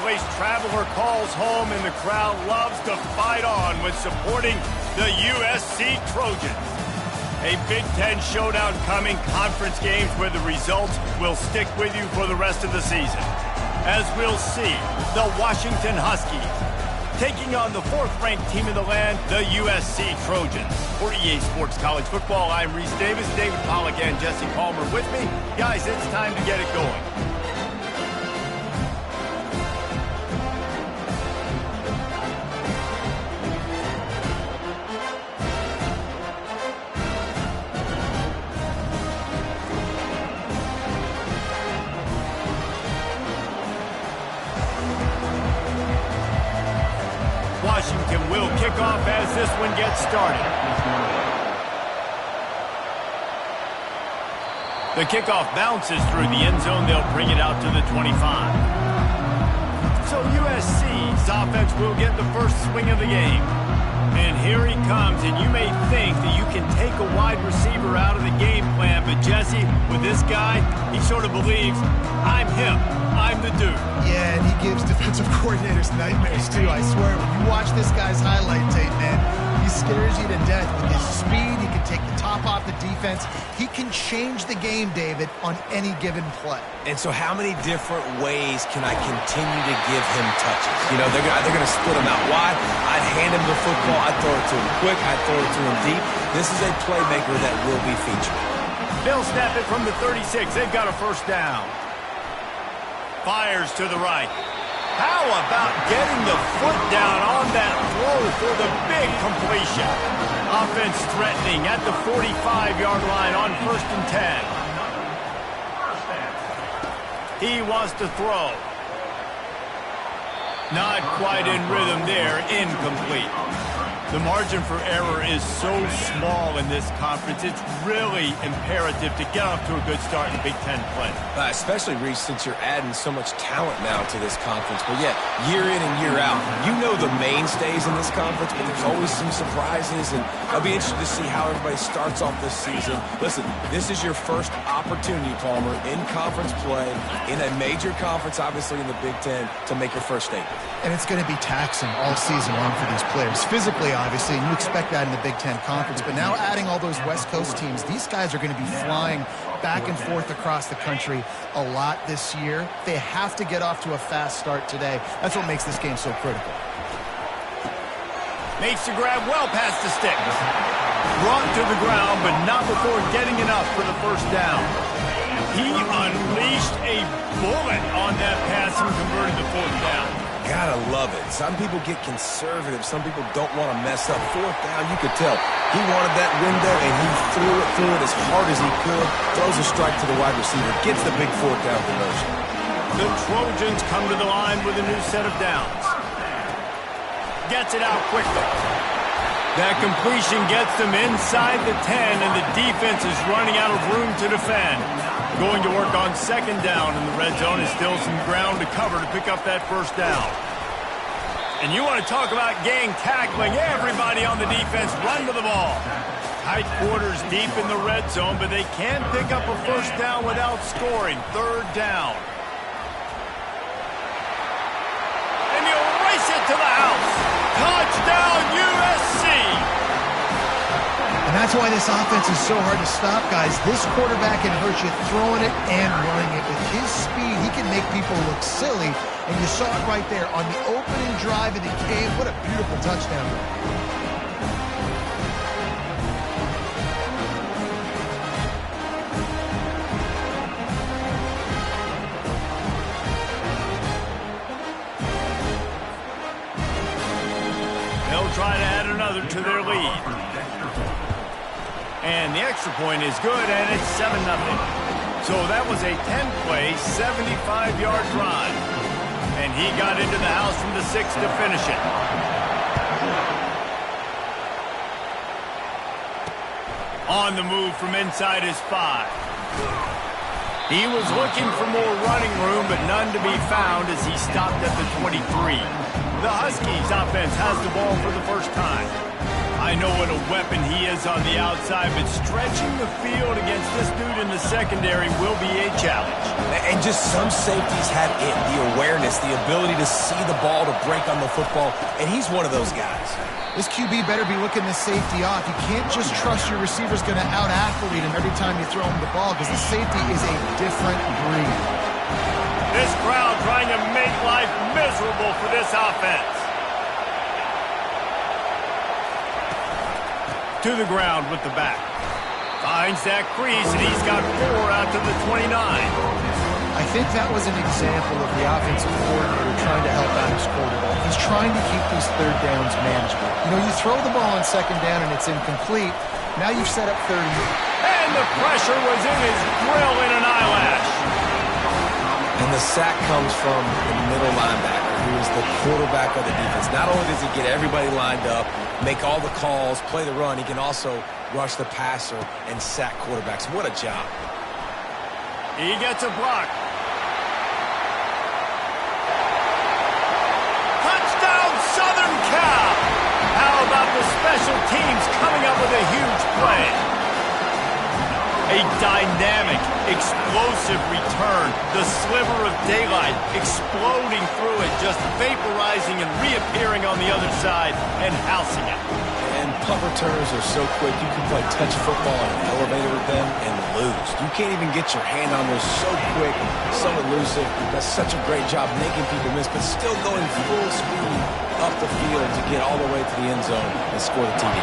place traveler calls home, and the crowd loves to fight on when supporting the USC Trojans. A Big Ten showdown coming, conference games where the results will stick with you for the rest of the season. As we'll see, the Washington Huskies taking on the fourth-ranked team in the land, the USC Trojans. For EA Sports College Football, I'm Reese Davis, David Pollack, and Jesse Palmer with me. Guys, it's time to get it going. Washington will kick off as this one gets started. The kickoff bounces through the end zone. They'll bring it out to the 25. So USC's offense will get the first swing of the game. And here he comes, and you may think that you can take a wide receiver out of the game plan, but Jesse, with this guy, he sort of believes, I'm him, I'm the dude. Yeah, and he gives defensive coordinators nightmares too, I swear. When you watch this guy's highlight tape, man, he scares you to death with his speed. He can take the top off the defense. He can change the game, David, on any given play. And so how many different ways can I continue to give him touches? You know, they're going to split him out wide. I'd hand him the football. I'd throw it to him quick. I'd throw it to him deep. This is a playmaker that will be featured. They'll snap it from the 36. They've got a first down. Fires to the right. How about getting the foot down on that throw for the big completion? Offense threatening at the 45-yard line on 1st and 10. He wants to throw. Not quite in rhythm there. Incomplete. The margin for error is so small in this conference, it's really imperative to get off to a good start in Big Ten play. Especially, Reese, since you're adding so much talent now to this conference. But yet, year in and year out, you know the mainstays in this conference, but there's always some surprises, and I'll be interested to see how everybody starts off this season. Listen, this is your first opportunity, Palmer, in conference play, in a major conference, obviously in the Big Ten, to make your first statement. And it's going to be taxing all season long for these players. Physically, obviously, and you expect that in the Big Ten Conference. But now adding all those West Coast teams, these guys are going to be flying back and forth across the country a lot this year. They have to get off to a fast start today. That's what makes this game so critical. Makes the grab well past the sticks. Brought to the ground, but not before getting enough for the first down. He unleashed a bullet on that pass and converted the fourth down. Gotta love it. Some people get conservative. Some people don't want to mess up. Fourth down, you could tell. He wanted that window, and he threw it as hard as he could. Throws a strike to the wide receiver. Gets the big fourth down conversion. The Trojans come to the line with a new set of downs. Gets it out quickly. That completion gets them inside the 10, and the defense is running out of room to defend. Going to work on second down, and the red zone is still some ground to cover to pick up that first down. And you want to talk about gang tackling. Everybody on the defense run to the ball. Tight quarters deep in the red zone, but they can't pick up a first down without scoring. Third down. And he'll race it to the house. Touchdown, USC! And that's why this offense is so hard to stop, guys. This quarterback can hurt you throwing it and running it. With his speed, he can make people look silly. And you saw it right there on the opening drive, and it came. What a beautiful touchdown. They'll try to add another to their lead. And the extra point is good, and it's 7-0. So that was a 10-play, 75-yard drive. And he got into the house from the 6 to finish it. On the move from inside his 5. He was looking for more running room, but none to be found as he stopped at the 23. The Huskies offense has the ball for the first time. I know what a weapon he is on the outside, but stretching the field against this dude in the secondary will be a challenge. And just some safeties have it, the awareness, the ability to see the ball, to break on the football, and he's one of those guys. This QB better be looking the safety off. You can't just trust your receiver's going to out-athlete him every time you throw him the ball, because the safety is a different breed. This crowd trying to make life miserable for this offense. To the ground with the back. Finds that crease, and he's got 4 out to the 29. I think that was an example of the offensive coordinator trying to help out his quarterback. He's trying to keep these third downs manageable. You know, you throw the ball on second down and it's incomplete. Now you've set up third. And the pressure was in his grill in an eyelash. And the sack comes from the middle linebacker, who is the quarterback of the defense. Not only does he get everybody lined up, make all the calls, play the run, he can also rush the passer and sack quarterbacks. What a job. He gets a block. Touchdown, Southern Cal! How about the special teams coming up with a huge play? A dynamic, explosive return. The sliver of daylight exploding through it, just vaporizing and reappearing on the other side and housing it. And punt returns are so quick, you can play touch football in an elevator with them and lose. You can't even get your hand on those, so quick, so elusive. Does such a great job making people miss, but still going full speed up the field to get all the way to the end zone and score the TD.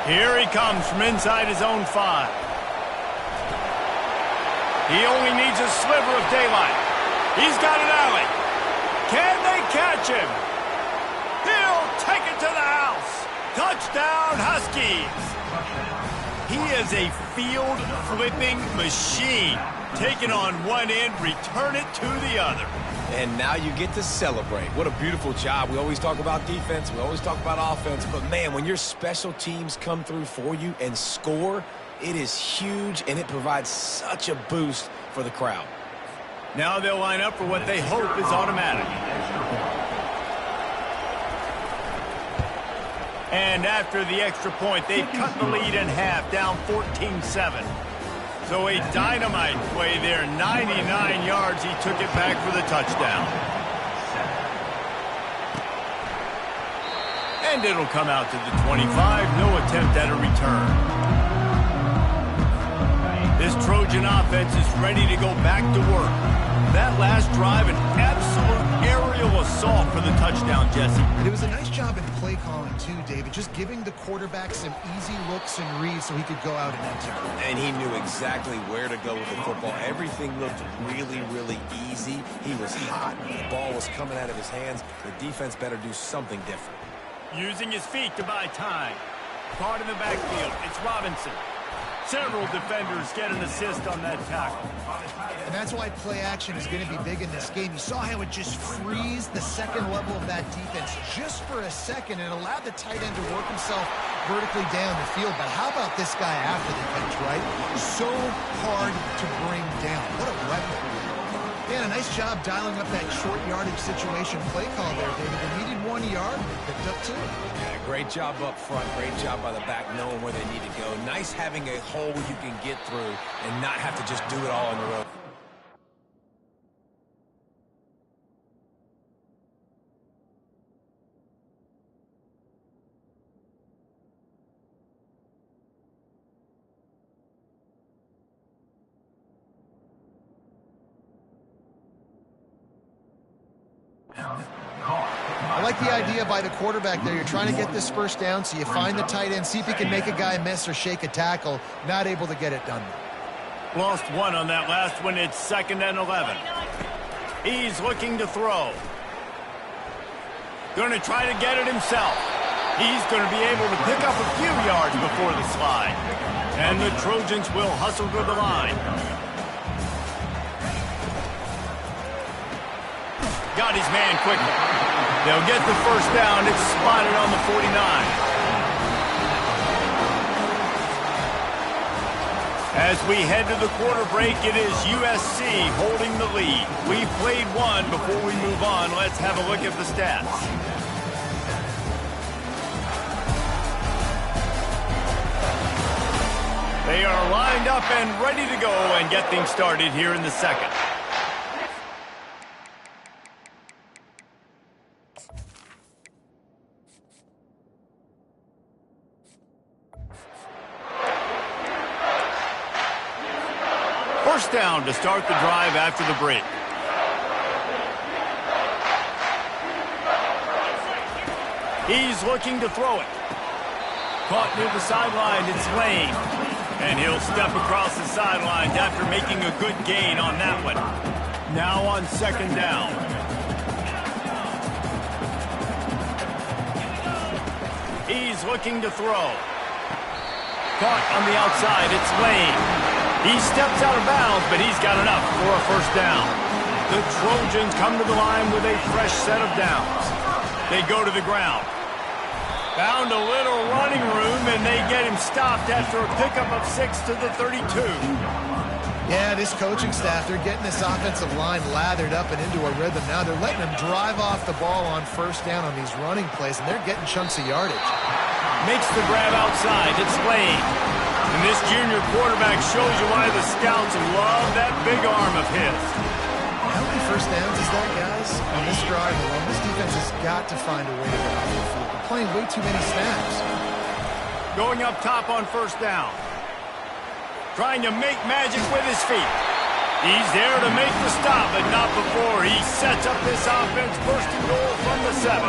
Here he comes from inside his own 5. He only needs a sliver of daylight. He's got an alley. Can they catch him? He'll take it to the house. Touchdown, Huskies. He is a field-flipping machine. Take it on one end, return it to the other. And now you get to celebrate. What a beautiful job. We always talk about defense. We always talk about offense. But, man, when your special teams come through for you and score, it is huge, and it provides such a boost for the crowd. Now they'll line up for what they hope is automatic. And after the extra point, they've cut the lead in half, down 14-7. So a dynamite play there, 99 yards. He took it back for the touchdown. And it'll come out to the 25. No attempt at a return. This Trojan offense is ready to go back to work. That last drive, an absolute aerial assault for the touchdown, Jesse. And it was a nice job in play calling, too, David, just giving the quarterback some easy looks and reads so he could go out and enter. And he knew exactly where to go with the football. Everything looked really, really easy. He was hot. The ball was coming out of his hands. The defense better do something different. Using his feet to buy time. Caught in the backfield. It's Robinson. Several defenders get an assist on that tackle. And that's why play action is going to be big in this game. You saw how it just frees the second level of that defense just for a second and allowed the tight end to work himself vertically down the field. But how about this guy after the catch, right? So hard to bring down. What a weapon. Dan, a nice job dialing up that short yardage situation play call there, David. They needed 1 yard, they picked up 2. Yeah, great job up front. Great job by the back knowing where they need to go. Nice having a hole you can get through and not have to just do it all on the road. I like the idea by the quarterback there. You're trying to get this first down, so you find the tight end, see if he can make a guy miss or shake a tackle. Not able to get it done. Lost 1 on that last one. It's 2nd and 11. He's looking to throw. Going to try to get it himself. He's going to be able to pick up a few yards before the slide. And the Trojans will hustle to the line. Got his man quickly. They'll get the first down. It's spotted on the 49. As we head to the quarter break, it is USC holding the lead. We've played one. Before we move on, let's have a look at the stats. They are lined up and ready to go and get things started here in the second. First down to start the drive after the break. He's looking to throw it. Caught near the sideline, it's Lane. And he'll step across the sidelines after making a good gain on that one. Now on second down. He's looking to throw. Caught on the outside, it's Lane. He steps out of bounds, but he's got enough for a first down. The Trojans come to the line with a fresh set of downs. They go to the ground. Found a little running room, and they get him stopped after a pickup of 6 to the 32. Yeah, this coaching staff, they're getting this offensive line lathered up and into a rhythm. Now they're letting them drive off the ball on first down on these running plays, and they're getting chunks of yardage. Makes the grab outside. It's Lane. And this junior quarterback shows you why the scouts love that big arm of his. How many first downs is that, guys? On this drive alone, this defense has got to find a way to get off the field. They're playing way too many snaps. Going up top on first down. Trying to make magic with his feet. He's there to make the stop, but not before he sets up this offense first and goal from the 7.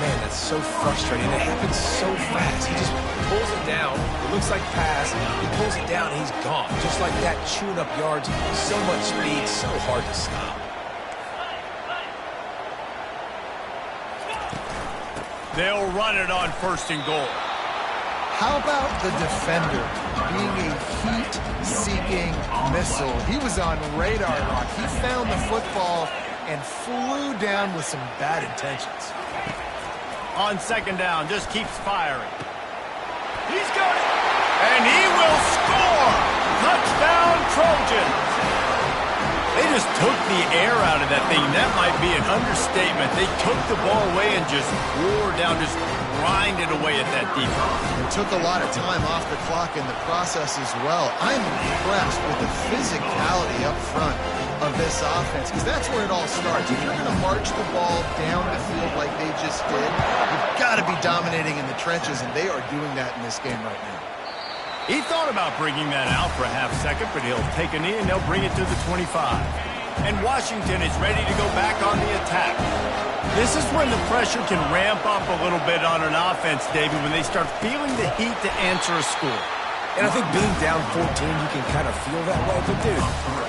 Man, that's so frustrating. It happens so fast. He just pulls it down. It looks like pass. He pulls it down, and he's gone. Just like that, chewing up yards. So much speed, so hard to stop. They'll run it on first and goal. How about the defender being a heat-seeking missile? He was on radar lock. He found the football and flew down with some bad intentions. On second down, just keeps firing. He's got it! And he will score! Touchdown, Trojans! They just took the air out of that thing. That might be an understatement. They took the ball away and just wore down, just grinded away at that defense. It took a lot of time off the clock in the process as well. I'm impressed with the physicality up front of this offense, because that's where it all starts. If you're going to march the ball down the field like they just did, you've got to be dominating in the trenches, and they are doing that in this game right now. He thought about bringing that out for a half second, but he'll take a knee and they'll bring it to the 25. And Washington is ready to go back on the attack. This is when the pressure can ramp up a little bit on an offense, David, when they start feeling the heat to answer a score. And I think being down 14, you can kind of feel that way. But, dude,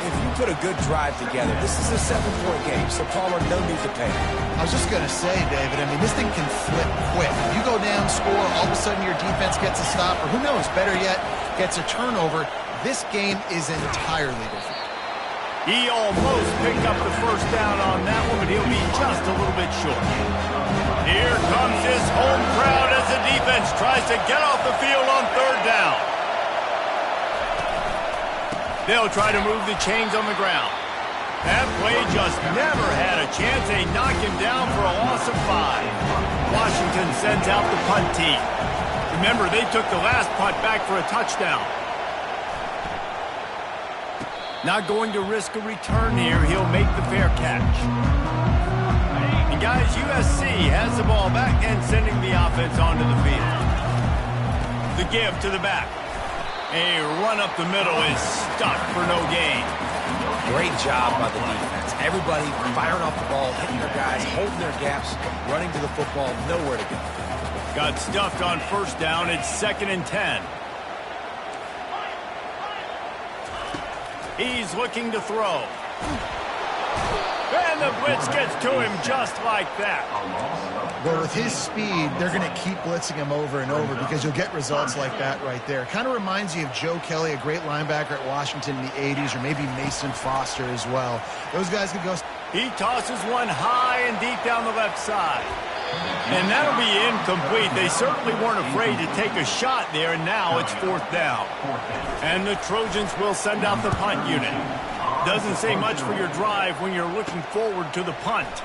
if you put a good drive together, this is a 7-point game, so Palmer, no need to panic. I was just going to say, David, I mean, this thing can flip quick. You go down, score, all of a sudden your defense gets a stop, or who knows, better yet, gets a turnover. This game is entirely different. He almost picked up the first down on that one, but he'll be just a little bit short. Here comes his home crowd as the defense tries to get off the field on third down. They'll try to move the chains on the ground. That play just never had a chance. They knock him down for a loss of 5. Washington sends out the punt team. Remember, they took the last punt back for a touchdown. Not going to risk a return here. He'll make the fair catch. And guys, USC has the ball back and sending the offense onto the field. The give to the back. A run up the middle is stuck for no gain. Great job by the defense. Everybody firing off the ball, hitting their guys, holding their gaps, running to the football, nowhere to go. Got stuffed on first down. It's 2nd and 10. He's looking to throw. And the blitz gets to him just like that. But with his speed, they're going to keep blitzing him over and over because you'll get results like that right there. Kind of reminds you of Joe Kelly, a great linebacker at Washington in the 80s, or maybe Mason Foster as well. Those guys could go. He tosses one high and deep down the left side. And that'll be incomplete. They certainly weren't afraid to take a shot there, and now it's 4th down. And the Trojans will send out the punt unit. Doesn't say much for your drive when you're looking forward to the punt.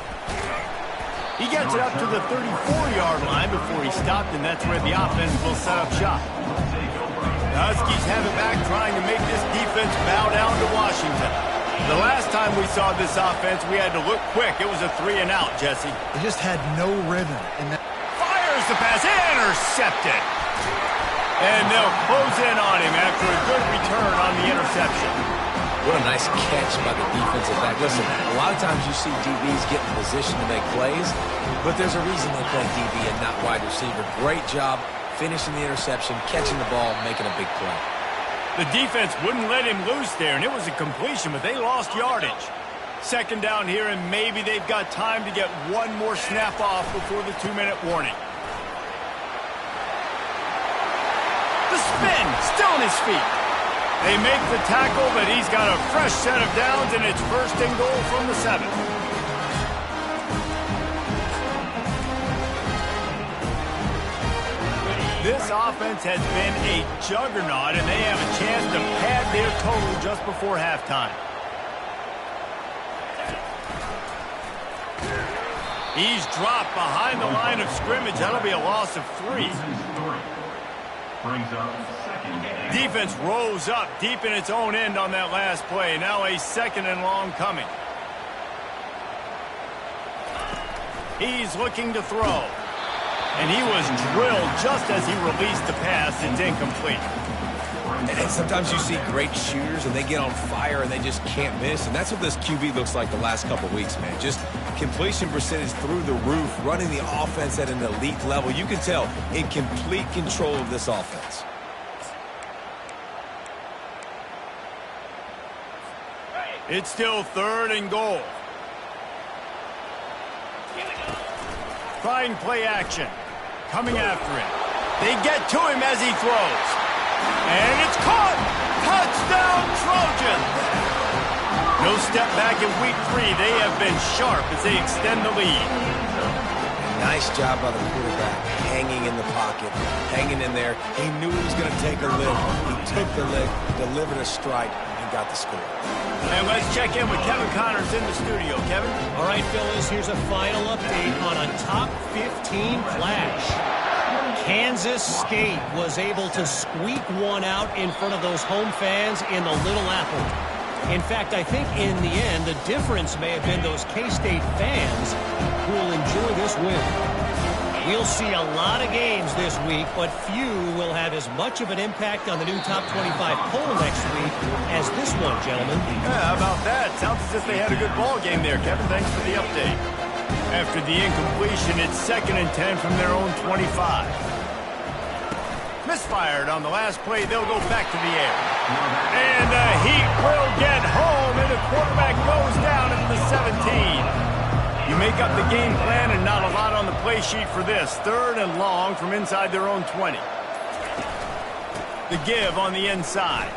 He gets it up to the 34-yard line before he stopped, and that's where the offense will set up shop. The Huskies have it back, trying to make this defense bow down to Washington. The last time we saw this offense, we had to look quick. It was a 3-and-out, Jesse. They just had no rhythm. Fires the pass, intercepted. And they'll close in on him after a good return on the interception. What a nice catch by the defensive back. Listen, a lot of times you see DBs get in position to make plays, but there's a reason they play DB and not wide receiver. Great job finishing the interception, catching the ball, making a big play. The defense wouldn't let him loose there, and it was a completion, but they lost yardage. 2nd down here, and maybe they've got time to get one more snap off before the 2-minute warning. The spin, still on his feet. They make the tackle, but he's got a fresh set of downs, and it's 1st and goal from the 7. This offense has been a juggernaut, and they have a chance to pad their total just before halftime. He's dropped behind the line of scrimmage. That'll be a loss of 3. Defense rose up deep in its own end on that last play. Now a 2nd and long coming. He's looking to throw. And he was drilled just as he released the pass. It's incomplete. And sometimes you see great shooters, and they get on fire, and they just can't miss. And that's what this QB looks like the last couple of weeks, man. Just completion percentage through the roof, running the offense at an elite level. You can tell in complete control of this offense. It's still 3rd and goal. Trying play action. Coming after him. They get to him as he throws. And it's caught! Touchdown, Trojans! No step back in week 3. They have been sharp as they extend the lead. Nice job by the quarterback, hanging in the pocket, hanging in there. He knew he was going to take a lick. He took the lick, delivered a strike, and got the score. And let's check in with Kevin Connors in the studio. Kevin? All right, fellas, here's a final update on a top 15 flash. Kansas State was able to squeak one out in front of those home fans in the Little Apple. In fact, I think in the end, the difference may have been those K-State fans who will enjoy this win. We'll see a lot of games this week, but few will have as much of an impact on the new top 25 poll next week as this one, gentlemen. Yeah, how about that? Sounds as if they had a good ball game there, Kevin. Thanks for the update. After the incompletion, it's 2nd and 10 from their own 25. Misfired on the last play. They'll go back to the air. And the Heat will get home, and the quarterback goes down at the 17. You make up the game plan, and not a lot on the play sheet for this. 3rd and long from inside their own 20. The give on the inside.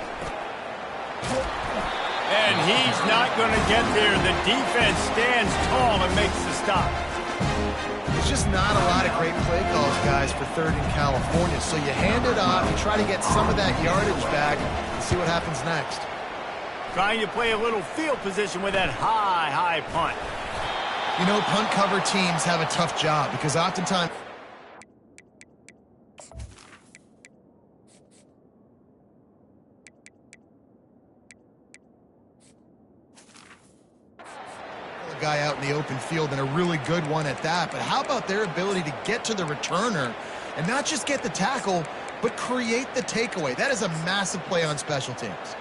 And he's not going to get there. The defense stands tall and makes the stop. There's just not a lot of great play calls, guys, for 3rd in California. So you hand it off, you try to get some of that yardage back, and see what happens next. Trying to play a little field position with that high punt. You know, punt cover teams have a tough job because oftentimes a guy out in the open field and a really good one at that. But how about their ability to get to the returner and not just get the tackle, but create the takeaway? That is a massive play on special teams.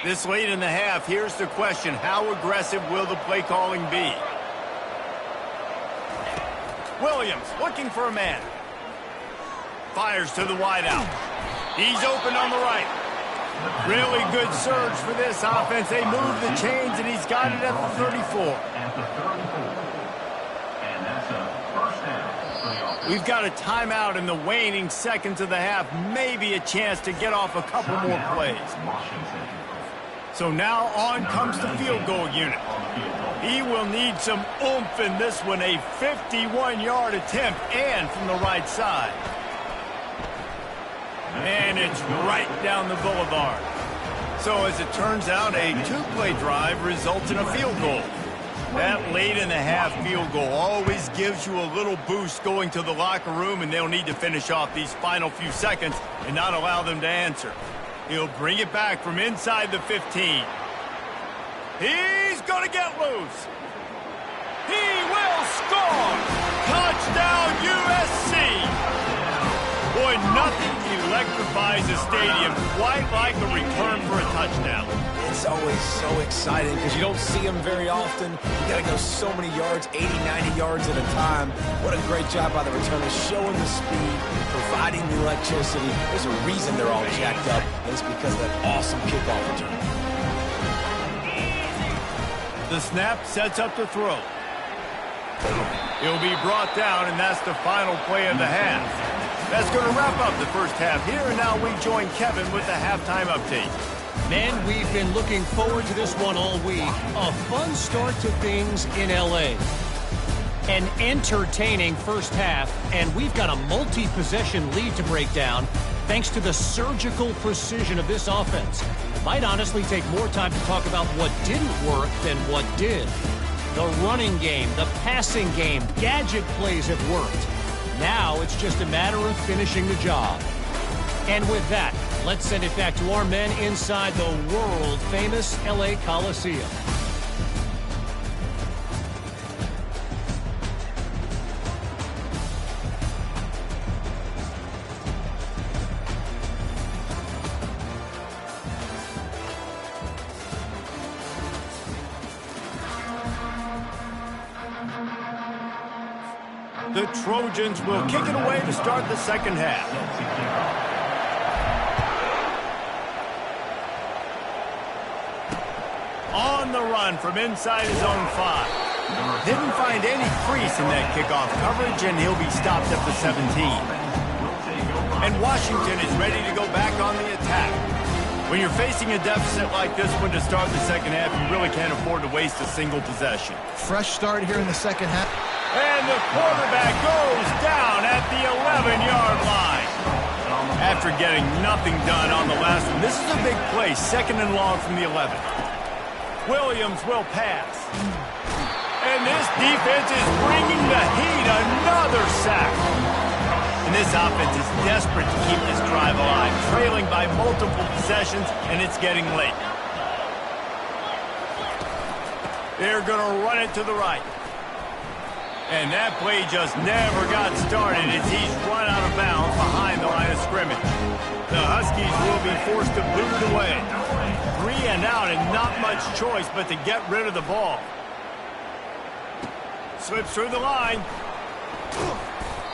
This late in the half, here's the question. How aggressive will the play calling be? Williams looking for a man. Fires to the wideout. He's open on the right. Really good surge for this offense. They move the chains, and he's got it at the 34. We've got a timeout in the waning seconds of the half. Maybe a chance to get off a couple more plays. So now on comes the field goal unit. He will need some oomph in this one, a 51-yard attempt and from the right side. And it's right down the boulevard. So as it turns out, a two-play drive results in a field goal. That late in the half field goal always gives you a little boost going to the locker room, and they'll need to finish off these final few seconds and not allow them to answer. He'll bring it back from inside the 15. He's going to get loose. He will score. Touchdown, USC. Boy, nothing electrifies a stadium quite like a return for a touchdown. It's always so exciting because you don't see them very often. You got to go so many yards, 80, 90 yards at a time. What a great job by the returners, showing the speed, providing the electricity. There's a reason they're all jacked up, and it's because of that awesome kickoff return. The snap sets up the throw. He'll be brought down, and that's the final play of the half. That's going to wrap up the first half here, and now we join Kevin with the halftime update. Men, we've been looking forward to this one all week. A fun start to things in L.A. An entertaining first half, and we've got a multi-possession lead to break down thanks to the surgical precision of this offense. Might honestly take more time to talk about what didn't work than what did. The running game, the passing game, gadget plays have worked. Now it's just a matter of finishing the job. And with that, let's send it back to our men inside the world-famous L.A. Coliseum. The Trojans will kick it away to start the second half. On the run from inside his own 5. Didn't find any crease in that kickoff coverage, and he'll be stopped at the 17. And Washington is ready to go back on the attack. When you're facing a deficit like this one to start the second half, you really can't afford to waste a single possession. Fresh start here in the second half. And the quarterback goes down at the 11-yard line. After getting nothing done on the last one, this is a big play, second and long from the 11. Williams will pass. And this defense is bringing the heat, another sack. And this offense is desperate to keep this drive alive, trailing by multiple possessions, and it's getting late. They're going to run it to the right. And that play just never got started as he's run out of bounds behind the line of scrimmage. The Huskies will be forced to boot it away. 3 and out and not much choice but to get rid of the ball. Slips through the line.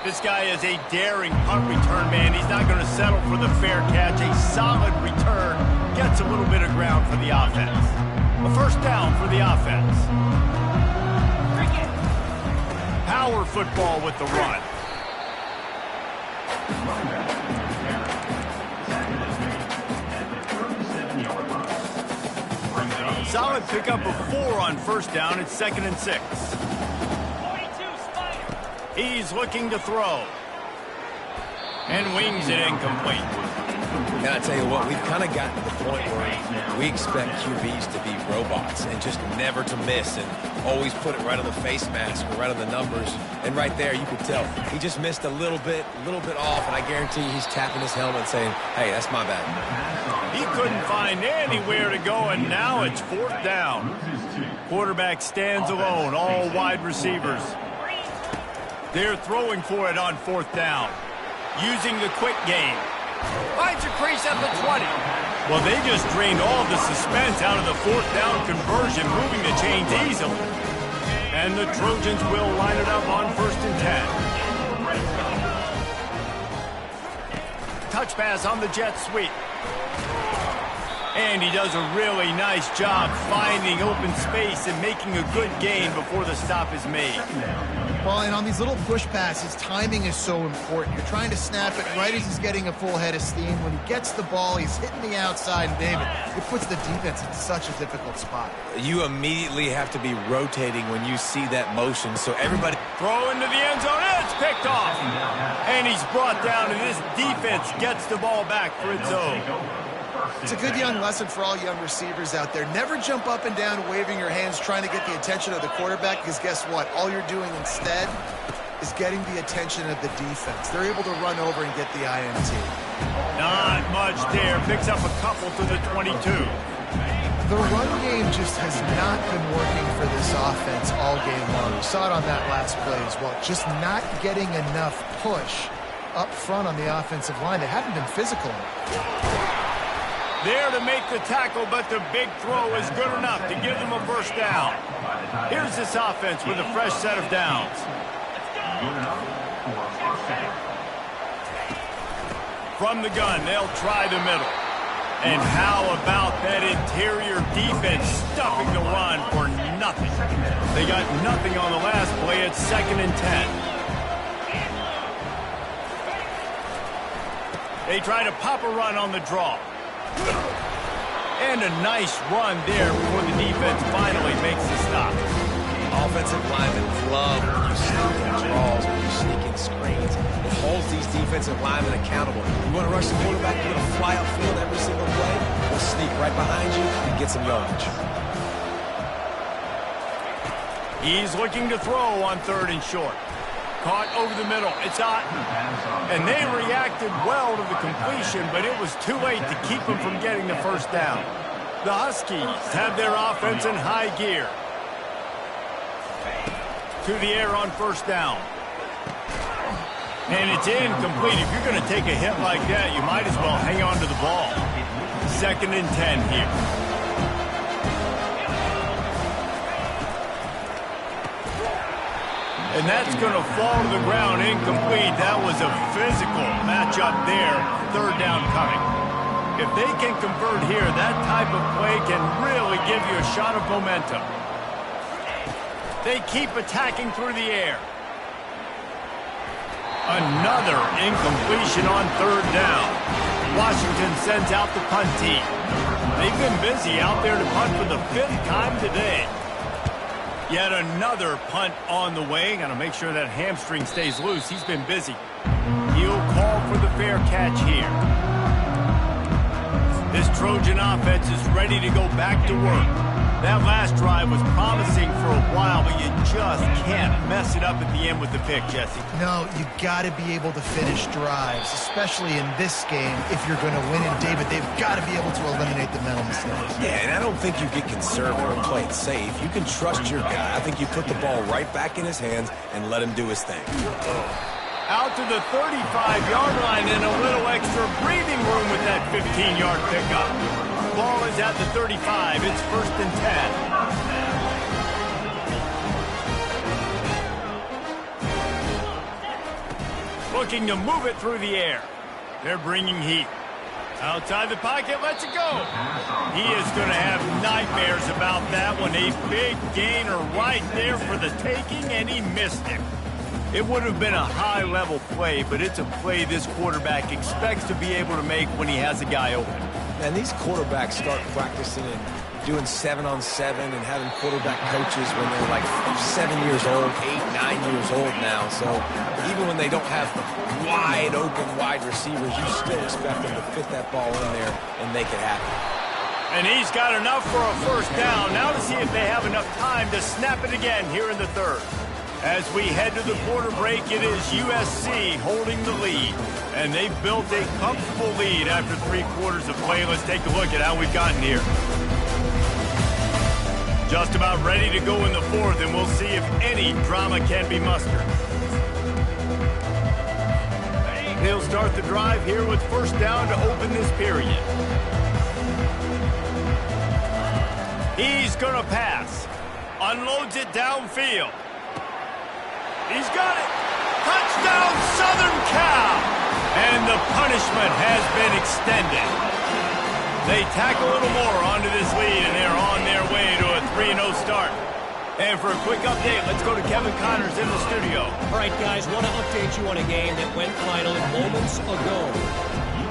This guy is a daring punt return man. He's not going to settle for the fair catch. A solid return gets a little bit of ground for the offense. A first down for the offense. Power football with the run. Solid pickup of 4 on first down. It's 2nd and 6. He's looking to throw. And wings it incomplete. And I tell you what, we've kind of gotten to the point where we expect QBs to be robots and just never to miss and always put it right on the face mask or right on the numbers. And right there, you could tell he just missed a little bit off, and I guarantee he's tapping his helmet saying, hey, that's my bad. He couldn't find anywhere to go, and now it's 4th down. Quarterback stands alone, all wide receivers. They're throwing for it on 4th down. Using the quick game. Finds a crease at the 20. Well, they just drained all the suspense out of the 4th down conversion, moving the chains easily. And the Trojans will line it up on 1st and 10. Touch pass on the jet sweep. And he does a really nice job finding open space and making a good gain before the stop is made. Well, and on these little push passes, timing is so important. You're trying to snap it right as he's getting a full head of steam. When he gets the ball, he's hitting the outside, and David, it puts the defense in such a difficult spot. You immediately have to be rotating when you see that motion, so everybody... Throw into the end zone, it's picked off. And he's brought down, and this defense gets the ball back for its own. It's a good young lesson for all young receivers out there. Never jump up and down waving your hands trying to get the attention of the quarterback, because guess what? All you're doing instead is getting the attention of the defense. They're able to run over and get the INT. Not much there. Picks up a couple to the 22. The run game just has not been working for this offense all game long. We saw it on that last play as well. Just not getting enough push up front on the offensive line. They haven't been physical enough. There to make the tackle, but the big throw is good enough to give them a first down. Here's this offense with a fresh set of downs. From the gun, they'll try the middle. And how about that interior defense stuffing the run for nothing? They got nothing on the last play. It's 2nd and 10. They try to pop a run on the draw. And a nice run there before the defense finally makes the stop. Offensive linemen love when you sneak in draws, when you sneak in screens. It holds these defensive linemen accountable. You want to rush the quarterback, you're going to fly upfield every single play. We'll sneak right behind you and get some yardage. He's looking to throw on 3rd and short. Caught over the middle. It's Otten. And they reacted well to the completion, but it was too late to keep them from getting the first down. The Huskies have their offense in high gear. To the air on 1st down. And it's incomplete. If you're going to take a hit like that, you might as well hang on to the ball. 2nd and 10 here. And that's going to fall to the ground incomplete. That was a physical matchup there. 3rd down coming. If they can convert here, that type of play can really give you a shot of momentum. They keep attacking through the air. Another incompletion on 3rd down. Washington sends out the punt team. They've been busy out there to punt for the 5th time today. Yet another punt on the way. Got to make sure that hamstring stays loose. He's been busy. He'll call for the fair catch here. This Trojan offense is ready to go back to work. That last drive was promising for a while, but you just can't mess it up at the end with the pick, Jesse. No, you got to be able to finish drives, especially in this game if you're going to win. And David, they've got to be able to eliminate the mental mistakes. Yeah, and I don't think you get conservative and play it safe. You can trust your guy. I think you put the ball right back in his hands and let him do his thing. Out to the 35-yard line and a little extra breathing room with that 15-yard pickup. Ball is at the 35. It's 1st and 10. Looking to move it through the air. They're bringing heat. Outside the pocket, lets it go. He is going to have nightmares about that one. A big gainer right there for the taking, and he missed it. It would have been a high-level play, but it's a play this quarterback expects to be able to make when he has a guy open. And these quarterbacks start practicing and doing 7-on-7 and having quarterback coaches when they're like 7 years old, 8, 9 years old now. So even when they don't have the wide open wide receivers, you still expect them to fit that ball in there and make it happen. And he's got enough for a first down. Now to see if they have enough time to snap it again here in the 3rd. As we head to the quarter break, it is USC holding the lead. And they've built a comfortable lead after 3 quarters of play. Let's take a look at how we've gotten here. Just about ready to go in the 4th, and we'll see if any drama can be mustered. He'll start the drive here with 1st down to open this period. He's going to pass. Unloads it downfield. He's got it. Touchdown, Southern Cal. And the punishment has been extended. They tack a little more onto this lead, and they're on their way to a 3-0 start. And for a quick update, let's go to Kevin Connors in the studio. All right, guys, want to update you on a game that went final moments ago.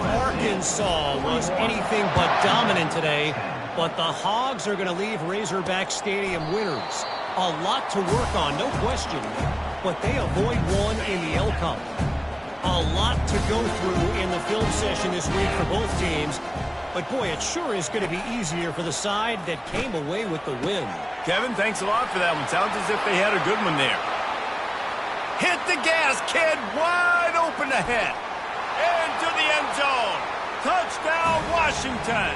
Arkansas was anything but dominant today, but the Hogs are going to leave Razorback Stadium winners. A lot to work on, no question, but they avoid one in the L Cup. A lot to go through in the film session this week for both teams, but boy, it sure is going to be easier for the side that came away with the win. Kevin, thanks a lot for that one. Sounds as if they had a good one there. Hit the gas, kid. Wide open ahead. Into the end zone. Touchdown, Washington.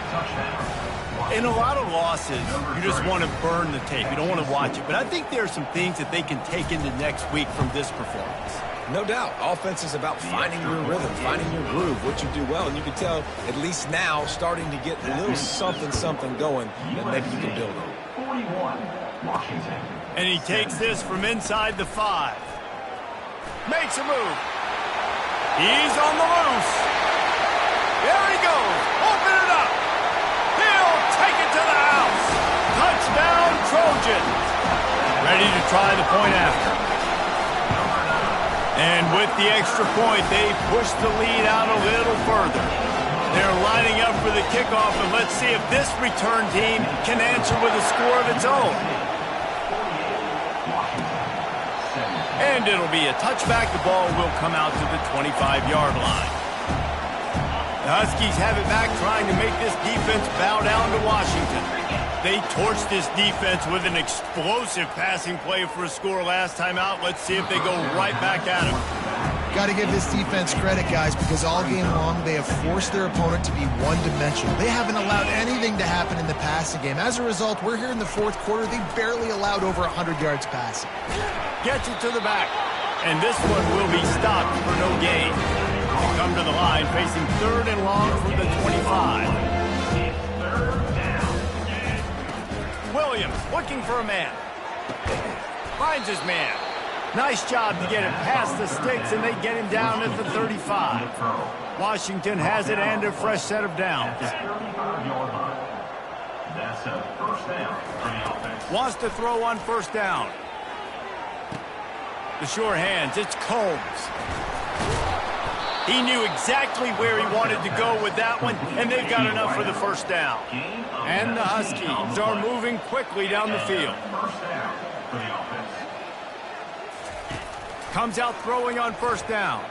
In a lot of losses, you just want to burn the tape. You don't want to watch it. But I think there are some things that they can take into next week from this performance. No doubt. Offense is about finding your rhythm, finding your groove, what you do well. And you can tell, at least now, starting to get a little something going that maybe you can build on. 41, Washington. And he takes this from inside the 5. Makes a move. He's on the loose. There he goes. Open it up. He'll take it to the house. Touchdown, Trojans. Ready to try the point after. And with the extra point, they push the lead out a little further. They're lining up for the kickoff, and let's see if this return team can answer with a score of its own. And it'll be a touchback. The ball will come out to the 25-yard line. The Huskies have it back, trying to make this defense bow down to Washington. They torched this defense with an explosive passing play for a score last time out. Let's see if they go right back at him. Got to give this defense credit, guys, because all game long they have forced their opponent to be one-dimensional. They haven't allowed anything to happen in the passing game. As a result, we're here in the fourth quarter. They barely allowed over 100 yards passing. Gets it to the back. And this one will be stopped for no gain. They come to the line facing 3rd and long from the 25. Williams looking for a man. Finds his man. Nice job to get it past the sticks, and they get him down at the 35. Washington has it and a fresh set of downs. Wants to throw on first down. The sure hands, it's Combs. He knew exactly where he wanted to go with that one, and they've got enough for the first down. And the Huskies are moving quickly down the field. Comes out throwing on first down.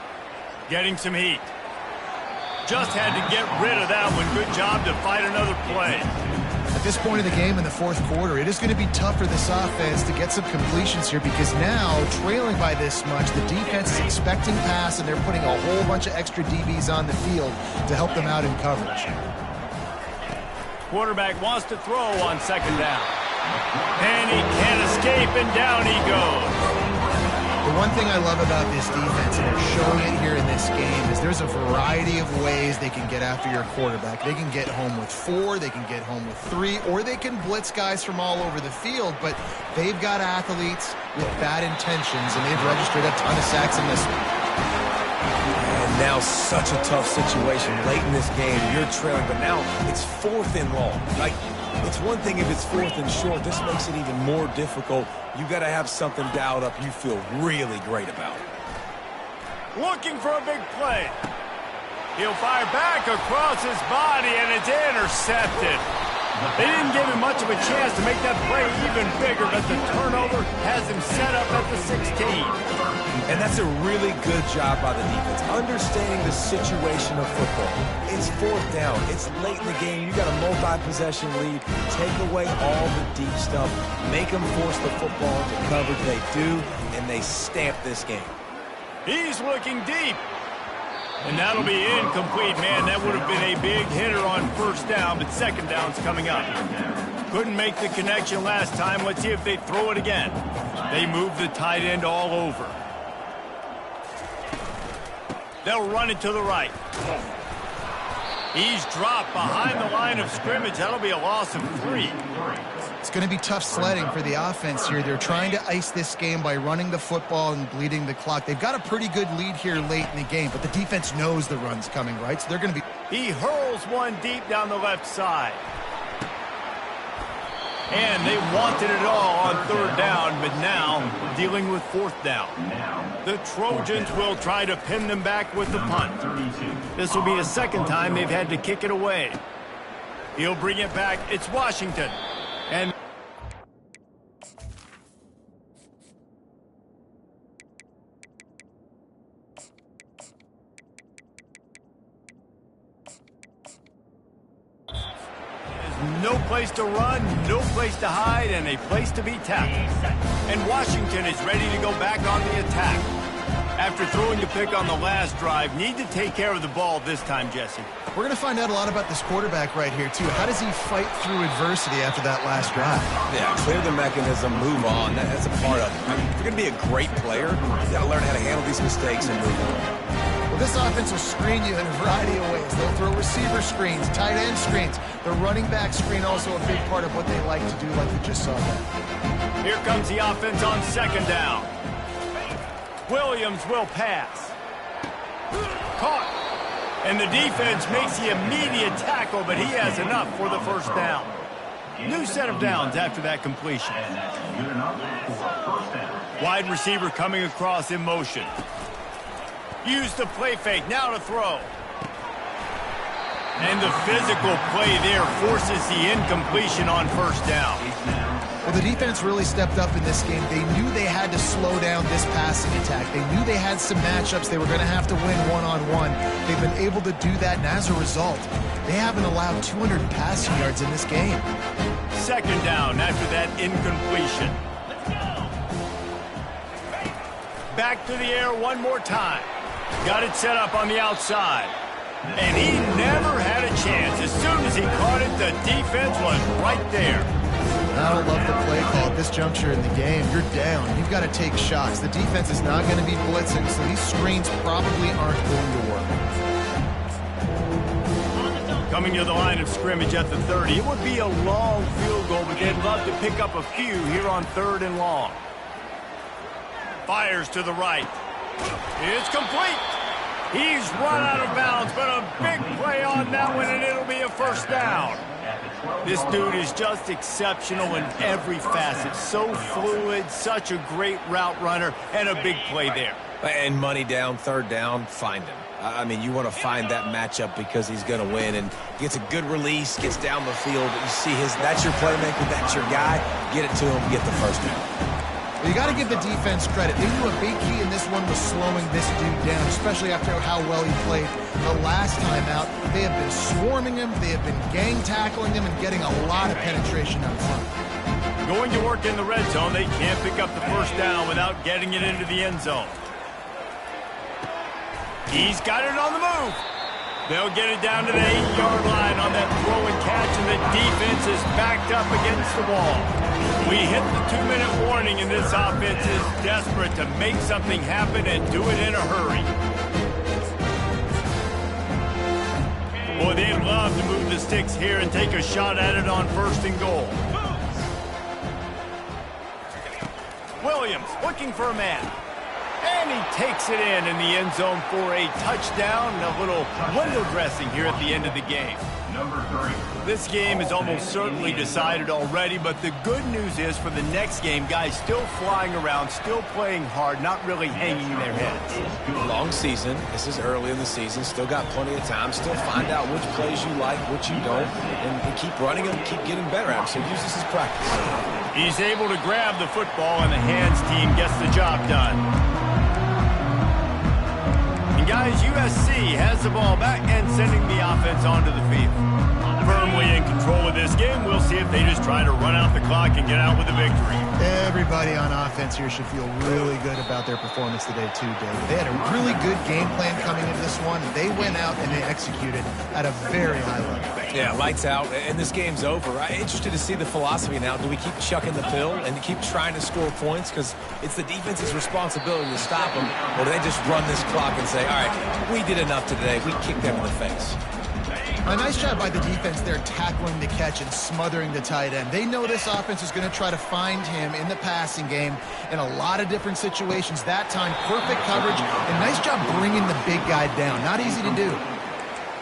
Getting some heat. Just had to get rid of that one. Good job to fight another play. At this point in the game in the fourth quarter, it is going to be tough for this offense to get some completions here because now, trailing by this much, the defense is expecting pass, and they're putting a whole bunch of extra DBs on the field to help them out in coverage. Quarterback wants to throw on second down. And he can't escape, and down he goes. The one thing I love about this defense, and they're showing it here in this game, is there's a variety of ways they can get after your quarterback. They can get home with 4, they can get home with 3, or they can blitz guys from all over the field, but they've got athletes with bad intentions, and they've registered a ton of sacks in this one. And now such a tough situation late in this game. You're trailing, but now it's 4th and long. Like, it's one thing if it's 4th and short. This makes it even more difficult. You got to have something dialed up you feel really great about. Looking for a big play. He'll fire back across his body, and it's intercepted. They didn't give him much of a chance to make that play even bigger, but the turnover has him set up at the 16. And that's a really good job by the defense, understanding the situation of football. It's 4th down. It's late in the game. You got a multi-possession lead. Take away all the deep stuff. Make them force the football into coverage. They do, and they stamp this game. He's looking deep. And that'll be incomplete, man. That would have been a big hitter on first down, but second down's coming up. Couldn't make the connection last time. Let's see if they throw it again. They move the tight end all over. They'll run it to the right. He's dropped behind the line of scrimmage. That'll be a loss of 3. It's going to be tough sledding for the offense here. They're trying to ice this game by running the football and bleeding the clock. They've got a pretty good lead here late in the game, but the defense knows the run's coming, right? So they're going to be He hurls one deep down the left side. And they wanted it all on third down, but now dealing with fourth down. The Trojans will try to pin them back with the punt. This will be the second time they've had to kick it away. He'll bring it back. It's Washington. And no place to run, no place to hide, and a place to be tackled. And Washington is ready to go back on the attack. After throwing the pick on the last drive, need to take care of the ball this time, Jesse. We're going to find out a lot about this quarterback right here, too. How does he fight through adversity after that last drive? Yeah, clear the mechanism, move on. That's a part of it. I mean, if you're going to be a great player, you've got to learn how to handle these mistakes and move on. Well, this offense will screen you in a variety of ways. They'll throw receiver screens, tight end screens. The running back screen also a big part of what they like to do, like we just saw there. Here comes the offense on second down. Williams will pass. Caught. And the defense makes the immediate tackle, but he has enough for the first down. New set of downs after that completion. Wide receiver coming across in motion. Use the play fake, now to throw. And the physical play there forces the incompletion on first down. Well, the defense really stepped up in this game. They knew they had to slow down this passing attack. They knew they had some matchups they were going to have to win one-on-one. They've been able to do that, and as a result, they haven't allowed 200 passing yards in this game. Second down after that incompletion. Back to the air one more time. Got it set up on the outside. And he never had a chance. As soon as he caught it, the defense was right there. I don't love the play call at this juncture in the game. You're down. You've got to take shots. The defense is not going to be blitzing, so these screens probably aren't going to work. Coming to the line of scrimmage at the 30. It would be a long field goal, but they'd love to pick up a few here on third and long. Fires to the right. It's complete. He's run out of bounds, but a big play on that one, and it'll be a first down. This dude is just exceptional in every facet. So fluid, such a great route runner, and a big play there. And money down, third down, find him. I mean, you want to find that matchup because he's going to win, and gets a good release, gets down the field. You see that's your playmaker, that's your guy. Get it to him, get the first down. You got to give the defense credit. They knew a big key in this one was slowing this dude down, especially after how well he played the last time out. They have been swarming him, they have been gang tackling him, and getting a lot of penetration up front. Going to work in the red zone, they can't pick up the first down without getting it into the end zone. He's got it on the move. They'll get it down to the 8-yard line on that throw and catch, and the defense is backed up against the wall. We hit the 2-minute warning, and this offense is desperate to make something happen and do it in a hurry. Boy, they'd love to move the sticks here and take a shot at it on first and goal. Williams looking for a man. And he takes it in the end zone for a touchdown and a little window dressing here at the end of the game. This game is almost certainly decided already, but the good news is for the next game, guys still flying around, still playing hard, not really hanging their heads. Long season. This is early in the season. Still got plenty of time. Still find out which plays you like, which you don't, and keep running them, keep getting better at them. So use this as practice. He's able to grab the football, and the hands team gets the job done. Guys, USC has the ball back and sending the offense onto the field. Firmly in control of this game. We'll see if they just try to run out the clock and get out with a victory. Everybody on offense here should feel really good about their performance today, too, David. They had a really good game plan coming into this one. They went out and they executed at a very high level. Yeah, lights out, and this game's over. I'm interested to see the philosophy now. Do we keep chucking the pill and keep trying to score points because it's the defense's responsibility to stop them, or do they just run this clock and say, all right, we did enough today. We kicked them in the face. A nice job by the defense there tackling the catch and smothering the tight end. They know this offense is going to try to find him in the passing game in a lot of different situations. That time, perfect coverage and nice job bringing the big guy down. Not easy to do.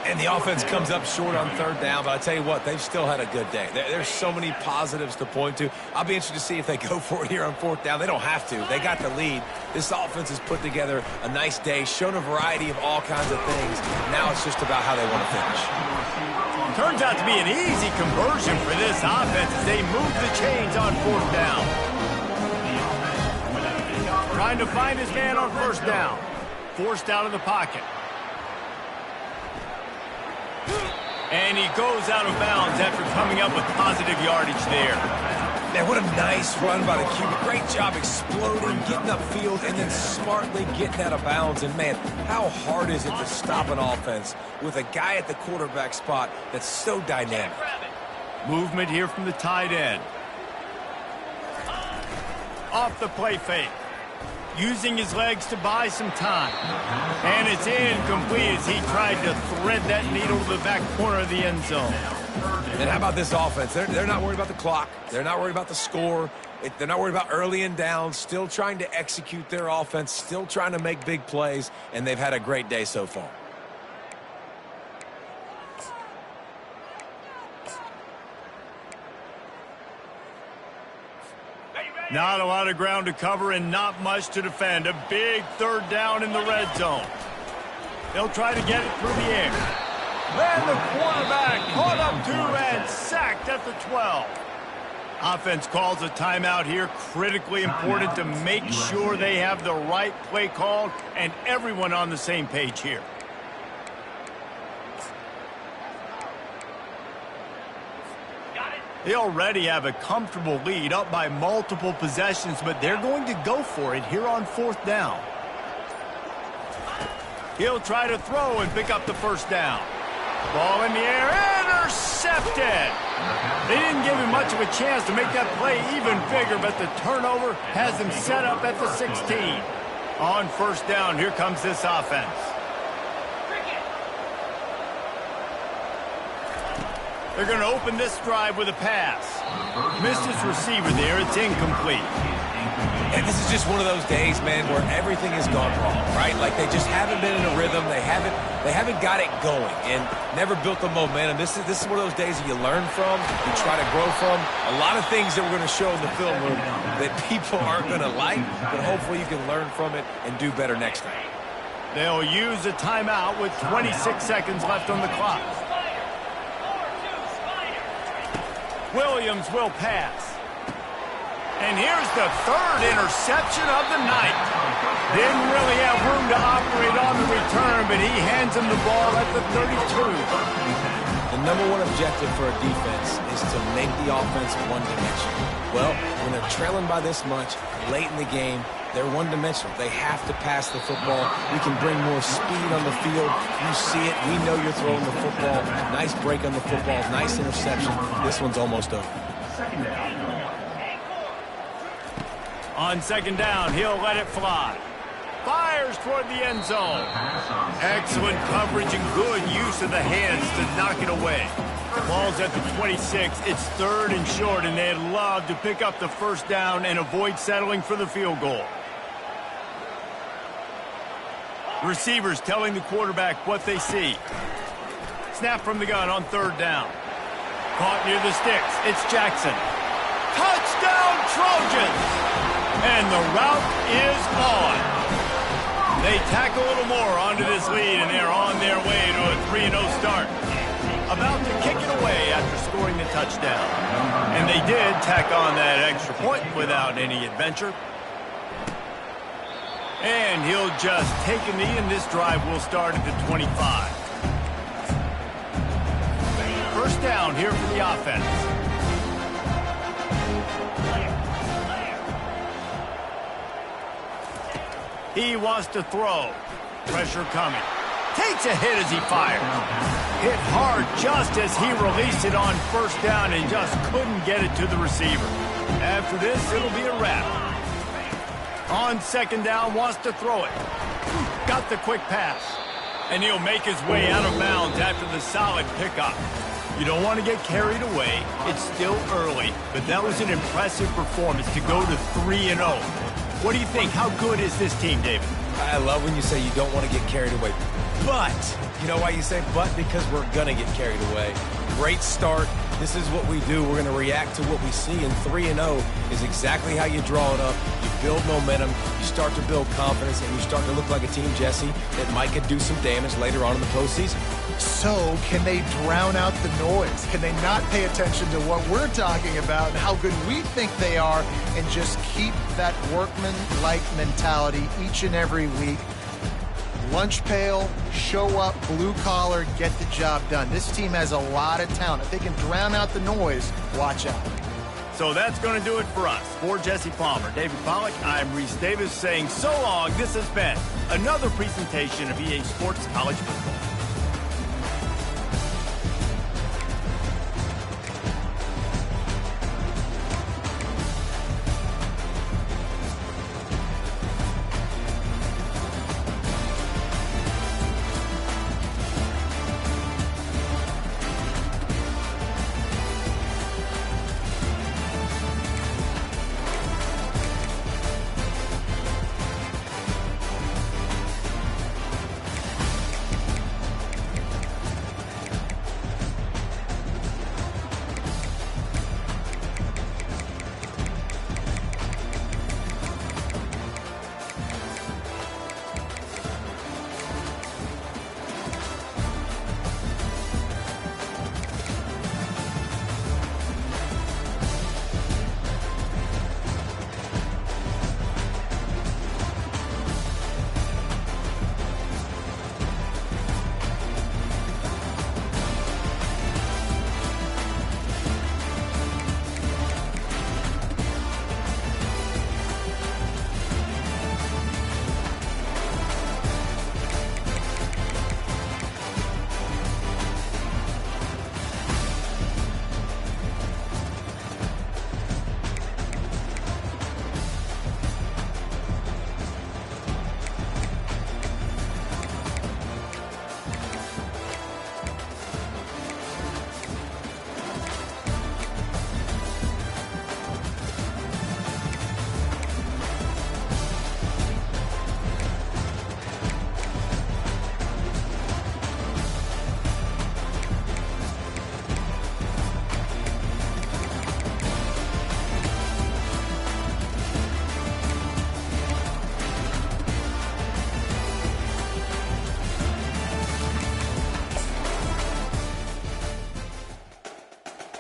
And the offense comes up short on third down, but I tell you what, they've still had a good day. There's so many positives to point to. I'll be interested to see if they go for it here on fourth down. They don't have to. They got the lead. This offense has put together a nice day, shown a variety of all kinds of things. Now it's just about how they want to finish. Turns out to be an easy conversion for this offense as they move the chains on fourth down. Trying to find his man on first down. Forced out of the pocket. And he goes out of bounds after coming up with positive yardage there. Man, what a nice run by the QB. Great job exploding, getting upfield, and then smartly getting out of bounds. And, man, how hard is it to stop an offense with a guy at the quarterback spot that's so dynamic? Movement here from the tight end. Off the play fake. Using his legs to buy some time. And it's incomplete as he tried to thread that needle to the back corner of the end zone. And how about this offense? They're not worried about the clock. They're not worried about the score. They're not worried about early and down. Still trying to execute their offense. Still trying to make big plays. And they've had a great day so far. Not a lot of ground to cover and not much to defend. A big third down in the red zone. They'll try to get it through the air. And the quarterback caught up to and sacked at the 12. Offense calls a timeout here. Critically important to make sure they have the right play called and everyone on the same page here. They already have a comfortable lead, up by multiple possessions, but they're going to go for it here on fourth down. He'll try to throw and pick up the first down. Ball in the air, intercepted. They didn't give him much of a chance to make that play even bigger, but the turnover has them set up at the 16. On first down, here comes this offense. They're going to open this drive with a pass. Missed his receiver there. It's incomplete. And this is just one of those days, man, where everything has gone wrong, right? Like they just haven't been in a rhythm. They haven't got it going and never built the momentum. This is one of those days that you learn from, you try to grow from. A lot of things that we're going to show in the film room that people aren't going to like, but hopefully you can learn from it and do better next time. They'll use a timeout with 26 seconds left on the clock. Williams will pass. And here's the third interception of the night. Didn't really have room to operate on the return, but he hands him the ball at the 32. The number one objective for a defense is to make the offense one-dimensional. Well, when they're trailing by this much, late in the game, they're one-dimensional. They have to pass the football. We can bring more speed on the field. You see it. We know you're throwing the football. Nice break on the football. Nice interception. This one's almost over. On second down, he'll let it fly. Fires toward the end zone. Excellent coverage and good use of the hands to knock it away. Ball's at the 26. It's third and short, and they'd love to pick up the first down and avoid settling for the field goal. Receivers telling the quarterback what they see. Snap from the gun on third down. Caught near the sticks. It's Jackson. Touchdown, Trojans! And the route is on. They tack a little more onto this lead, and they're on their way to a 3-0 start. About to kick it away after scoring the touchdown. And they did tack on that extra point without any adventure. And he'll just take a knee, and this drive will start at the 25. First down here for the offense. He wants to throw. Pressure coming. Takes a hit as he fires. Hit hard just as he released it on first down and just couldn't get it to the receiver. After this, it'll be a wrap. On second down, wants to throw it. Got the quick pass. And he'll make his way out of bounds after the solid pickup. You don't want to get carried away. It's still early, but that was an impressive performance to go to 3-0. What do you think? How good is this team, David? I love when you say you don't want to get carried away. But, you know why you say but? Because we're going to get carried away. Great start. This is what we do. We're going to react to what we see, and 3-0 is exactly how you draw it up. You build momentum, you start to build confidence, and you start to look like a team, Jesse, that might could do some damage later on in the postseason. So, can they drown out the noise? Can they not pay attention to what we're talking about and how good we think they are and just keep that workman-like mentality each and every week? Lunch pail, show up, blue collar, get the job done. This team has a lot of talent. If they can drown out the noise, watch out. So that's going to do it for us. For Jesse Palmer, David Pollack, I'm Reese Davis saying so long. This has been another presentation of EA Sports College Football.